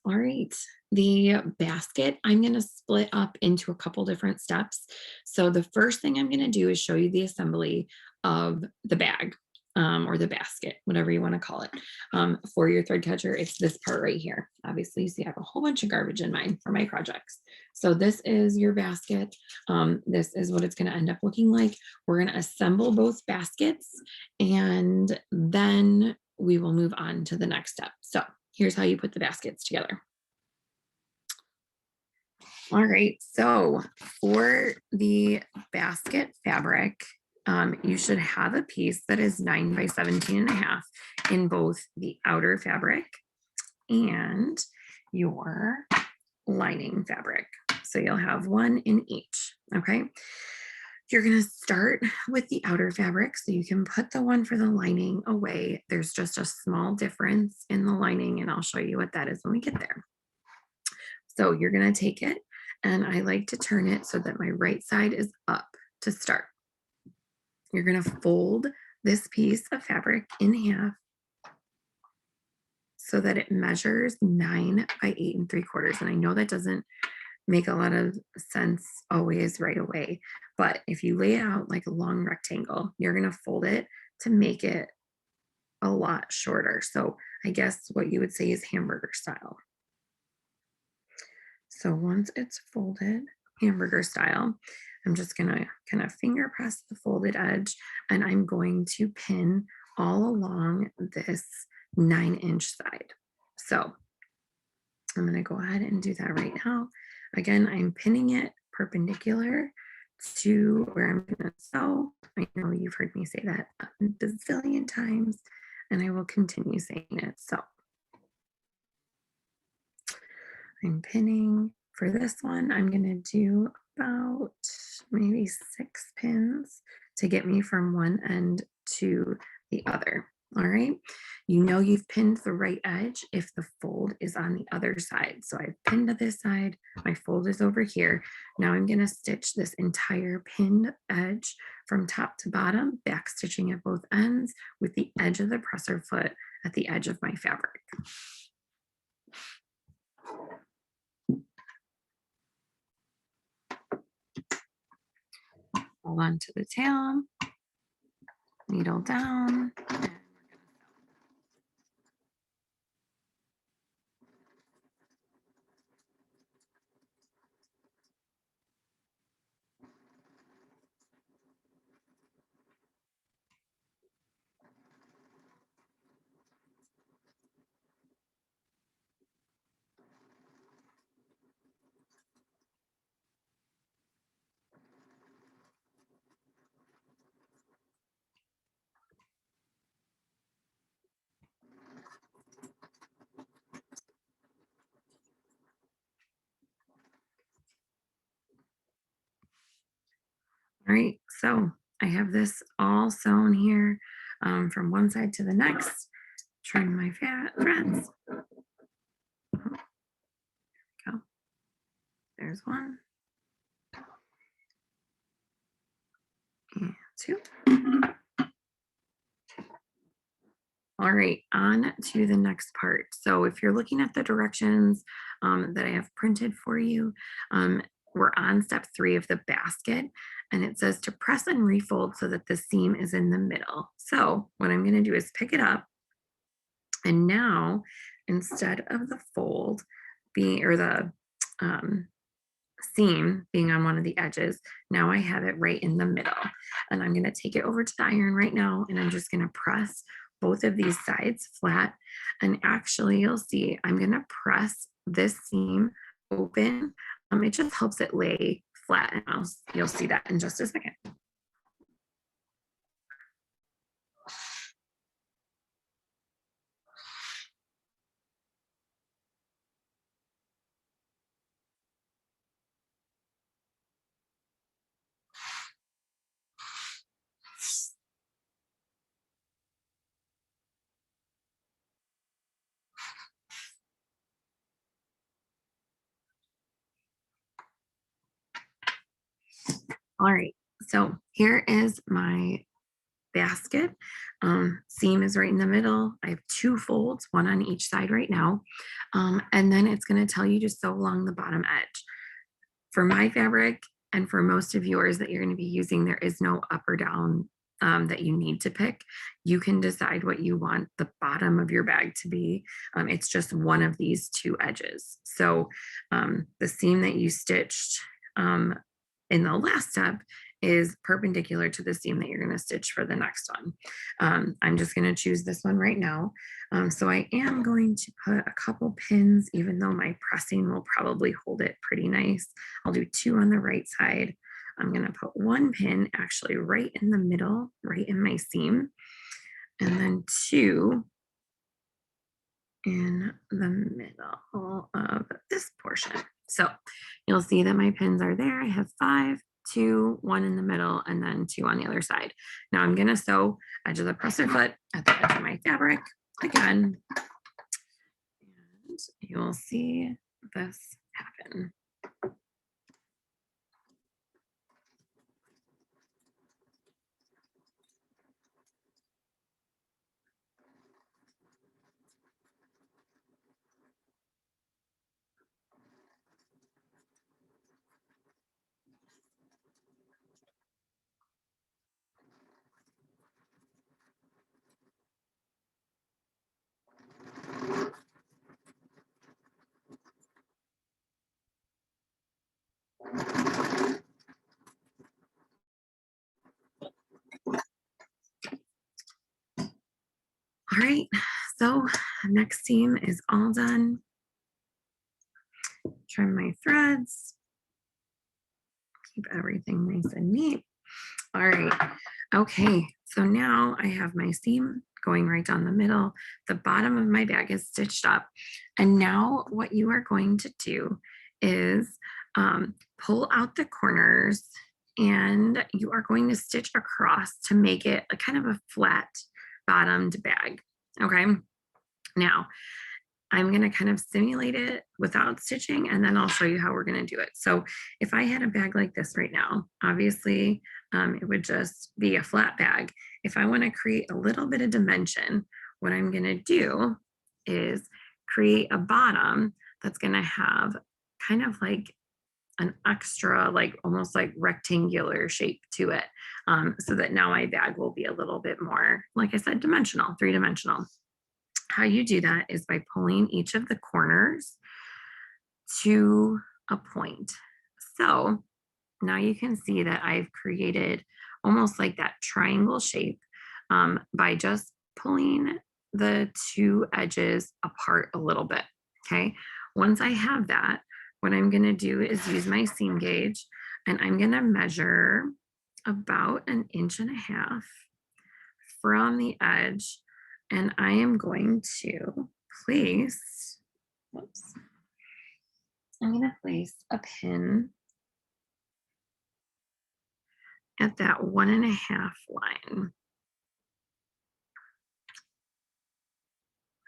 All right. The basket, I'm going to split up into a couple different steps. So the first thing I'm going to do is show you the assembly of the bag or the basket, whatever you want to call it. For your thread catcher, it's this part right here. Obviously, you see I have a whole bunch of garbage in mine for my projects. So this is your basket. This is what it's going to end up looking like. We're going to assemble both baskets and then we will move on to the next step. So here's how you put the baskets together. All right, so for the basket fabric, you should have a piece that is 9 by 17.5 in both the outer fabric and your lining fabric. So you'll have one in each, okay? You're gonna start with the outer fabric, so you can put the one for the lining away. There's just a small difference in the lining, and I'll show you what that is when we get there. So you're gonna take it, and I like to turn it so that my right side is up to start. You're gonna fold this piece of fabric in half so that it measures 9 by 8 3/4. And I know that doesn't make a lot of sense always right away, but if you lay it out like a long rectangle, you're gonna fold it to make it a lot shorter. So I guess what you would say is hamburger style. So once it's folded hamburger style, I'm just gonna kind of finger press the folded edge and I'm going to pin all along this 9-inch side. So I'm gonna go ahead and do that right now. Again, I'm pinning it perpendicular to where I'm gonna sew. I know you've heard me say that a bazillion times, and I will continue saying it. So I'm pinning for this one. I'm gonna do about maybe 6 pins to get me from one end to the other. All right. You know you've pinned the right edge if the fold is on the other side. So I've pinned to this side, my fold is over here. Now I'm gonna stitch this entire pinned edge from top to bottom, back stitching at both ends with the edge of the presser foot at the edge of my fabric. Hold on to the tail, needle down. All right, so I have this all sewn here from one side to the next. Trim my threads. Oh, go. There's one and two. All right, on to the next part. So if you're looking at the directions that I have printed for you, we're on step 3 of the basket, and it says to press and refold so that the seam is in the middle. So what I'm gonna do is pick it up, and now instead of the fold being, or the um, seam being on one of the edges, now I have it right in the middle. And I'm gonna take it over to the iron right now, and I'm just gonna press both of these sides flat. And actually, you'll see I'm gonna press this seam open. It just helps it lay flat, and you'll see that in just a second. All right, so here is my basket. Seam is right in the middle. I have two folds, one on each side right now. And then it's going to tell you to sew along the bottom edge. For my fabric and for most of yours that you're going to be using, there is no up or down that you need to pick. You can decide what you want the bottom of your bag to be. It's just one of these two edges. So the seam that you stitched in the last step is perpendicular to the seam that you're going to stitch for the next one. I'm just going to choose this one right now. So I am going to put a couple pins, even though my pressing will probably hold it pretty nice. I'll do two on the right side. I'm going to put one pin actually right in the middle, right in my seam, and then two in the middle of this portion. So you'll see that my pins are there. I have 5, 2, 1 in the middle, and then 2 on the other side. Now I'm going to sew edge of the presser foot at the edge of my fabric again, and you'll see this happen. All right, so next seam is all done. Trim my threads, keep everything nice and neat. All right, okay, so now I have my seam going right down the middle. The bottom of my bag is stitched up. And now what you are going to do is pull out the corners, and you are going to stitch across to make it a kind of a flat bottomed bag. Okay, now I'm going to kind of simulate it without stitching, and then I'll show you how we're going to do it. So if I had a bag like this right now, obviously it would just be a flat bag. If I want to create a little bit of dimension, what I'm going to do is create a bottom that's going to have kind of like an extra, like almost like rectangular shape to it, so that now my bag will be a little bit more, like I said, dimensional, three-dimensional. How you do that is by pulling each of the corners to a point. So now you can see that I've created almost like that triangle shape by just pulling the two edges apart a little bit. Okay. Once I have that, what I'm going to do is use my seam gauge, and I'm going to measure about 1.5 inches from the edge, and I am going to place, whoops, I'm going to place a pin at that 1.5 line,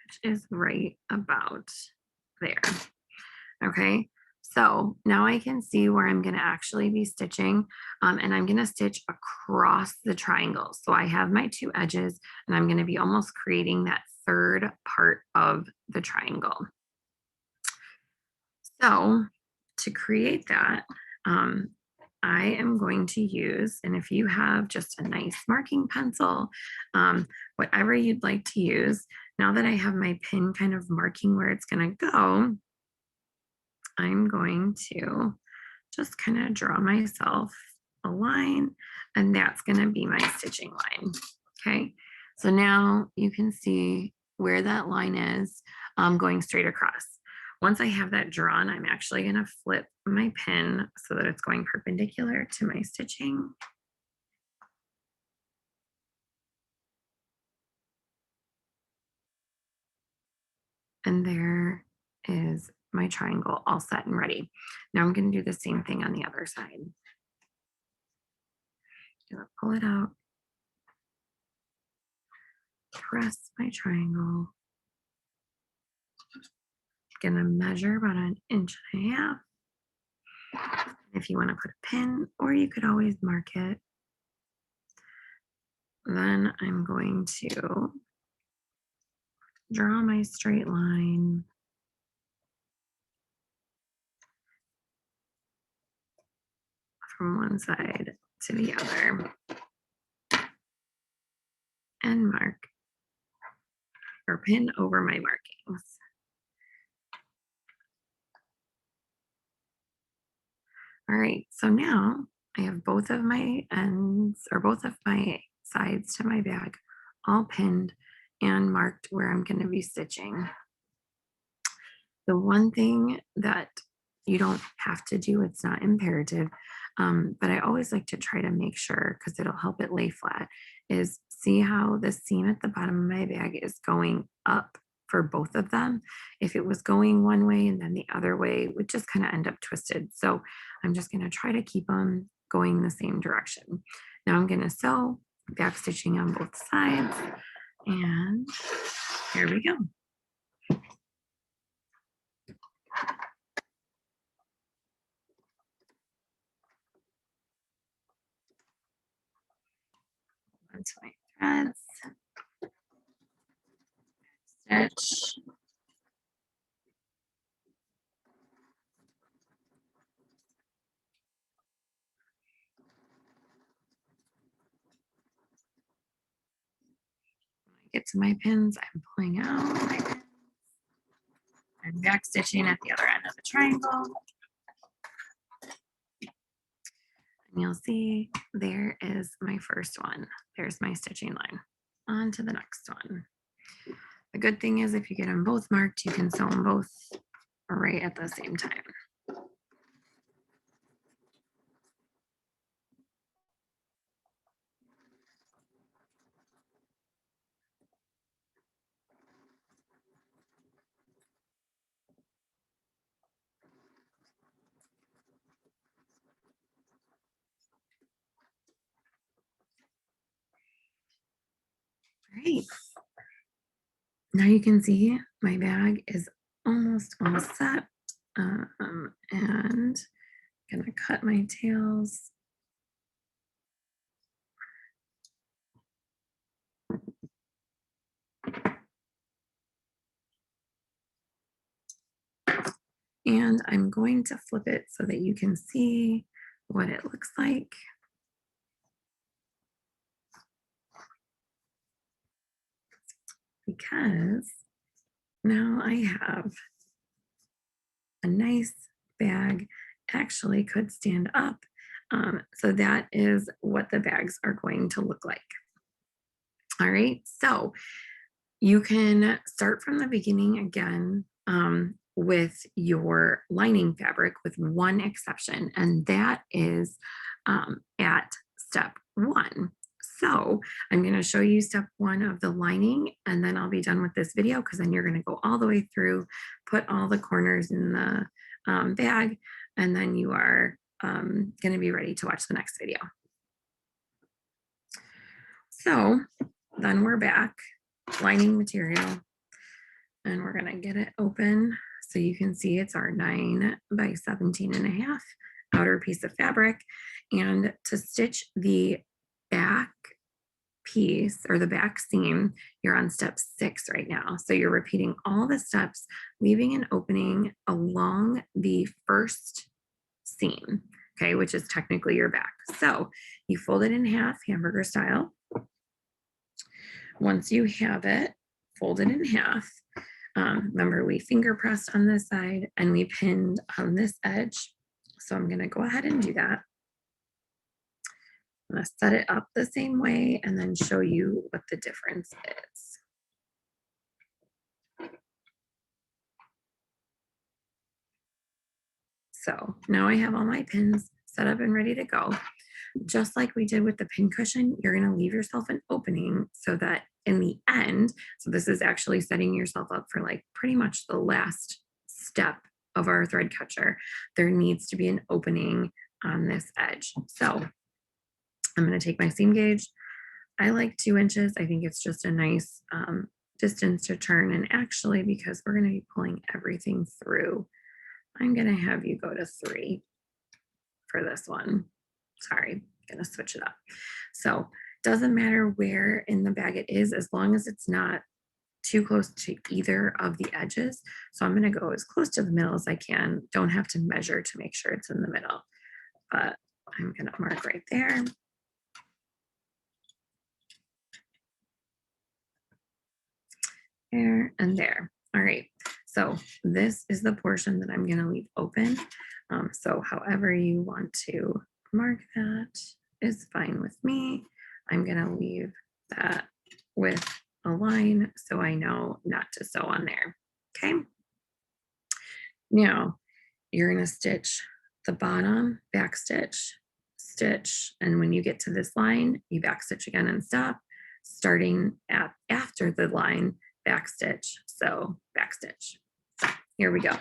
which is right about there. Okay, so now I can see where I'm going to actually be stitching, and I'm going to stitch across the triangle. So I have my two edges, and I'm going to be almost creating that third part of the triangle. So to create that, I am going to use, and if you have just a nice marking pencil, whatever you'd like to use, now that I have my pin kind of marking where it's going to go, I'm going to just kind of draw myself a line, and that's going to be my stitching line. Okay, so now you can see where that line is going straight across. Once I have that drawn, I'm actually going to flip my pin so that it's going perpendicular to my stitching. And there is my triangle all set and ready. Now I'm going to do the same thing on the other side. Pull it out, press my triangle. Going to measure about 1.5 inches. If you want to put a pin, or you could always mark it. Then I'm going to draw my straight line from one side to the other and mark or pin over my markings. All right, so now I have both of my ends or both of my sides to my bag all pinned and marked where I'm going to be stitching. The one thing that you don't have to do, it's not imperative, but I always like to try to make sure because it'll help it lay flat, is see how the seam at the bottom of my bag is going up for both of them. If it was going one way and then the other way, it would just kind of end up twisted. So I'm just going to try to keep them going the same direction. Now I'm going to sew, back stitching on both sides, and here we go. Onto my threads, stitch, get to my pins, I'm pulling out my pins. I'm back stitching at the other end of the triangle. And you'll see there is my first one. There's my stitching line. On to the next one. The good thing is if you get them both marked, you can sew them both right at the same time. All right. Now you can see my bag is almost all set. And I'm gonna cut my tails. And I'm going to flip it so that you can see what it looks like. Because now I have a nice bag, actually could stand up. So that is what the bags are going to look like. All right, so you can start from the beginning again with your lining fabric with one exception, and that is at step one. So I'm going to show you step one of the lining, and then I'll be done with this video because then you're going to go all the way through, put all the corners in the bag, and then you are going to be ready to watch the next video. So then we're back, lining material, and we're gonna get it open so you can see it's our 9 by 17 and a half outer piece of fabric. And to stitch the back piece or the back seam, you're on step 6 right now. So you're repeating all the steps, leaving an opening along the first seam, okay, which is technically your back. So you fold it in half, hamburger style. Once you have it folded in half, remember we finger pressed on this side and we pinned on this edge. So I'm gonna go ahead and do that. I'm gonna set it up the same way and then show you what the difference is. So now I have all my pins set up and ready to go. Just like we did with the pin cushion, you're going to leave yourself an opening so that in the end, so this is actually setting yourself up for like pretty much the last step of our thread catcher. There needs to be an opening on this edge. So I'm going to take my seam gauge. I like 2 inches. I think it's just a nice distance to turn. And actually, because we're going to be pulling everything through, I'm going to have you go to 3 for this one. Sorry, I'm going to switch it up. So Doesn't matter where in the bag it is, as long as it's not too close to either of the edges. So I'm going to go as close to the middle as I can. Don't have to measure to make sure it's in the middle, but I'm going to mark right there. There and there. All right. So this is the portion that I'm going to leave open. So however you want to mark that is fine with me. I'm going to leave that with a line so I know not to sew on there. Okay. Now you're going to stitch the bottom, back stitch, stitch, and when you get to this line, you back stitch again and stop. Starting at after the line, back stitch, so back stitch. So here we go.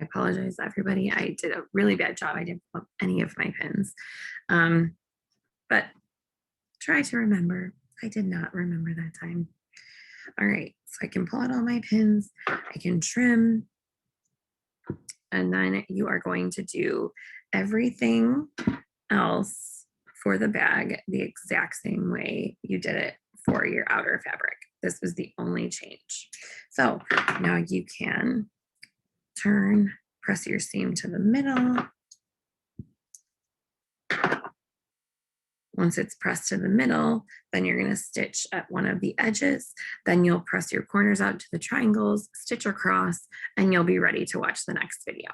I apologize, everybody. I did a really bad job. I didn't put any of my pins. But try to remember. I did not remember that time. All right, so I can pull out all my pins. I can trim. And then you are going to do everything else for the bag the exact same way you did it for your outer fabric. This was the only change. So now you can turn, press your seam to the middle. Once it's pressed to the middle, then you're going to stitch at one of the edges. Then you'll press your corners out to the triangles, stitch across, and you'll be ready to watch the next video.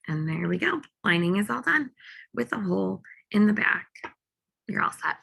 And there we go. Lining is all done with a hole in the back. You're all set.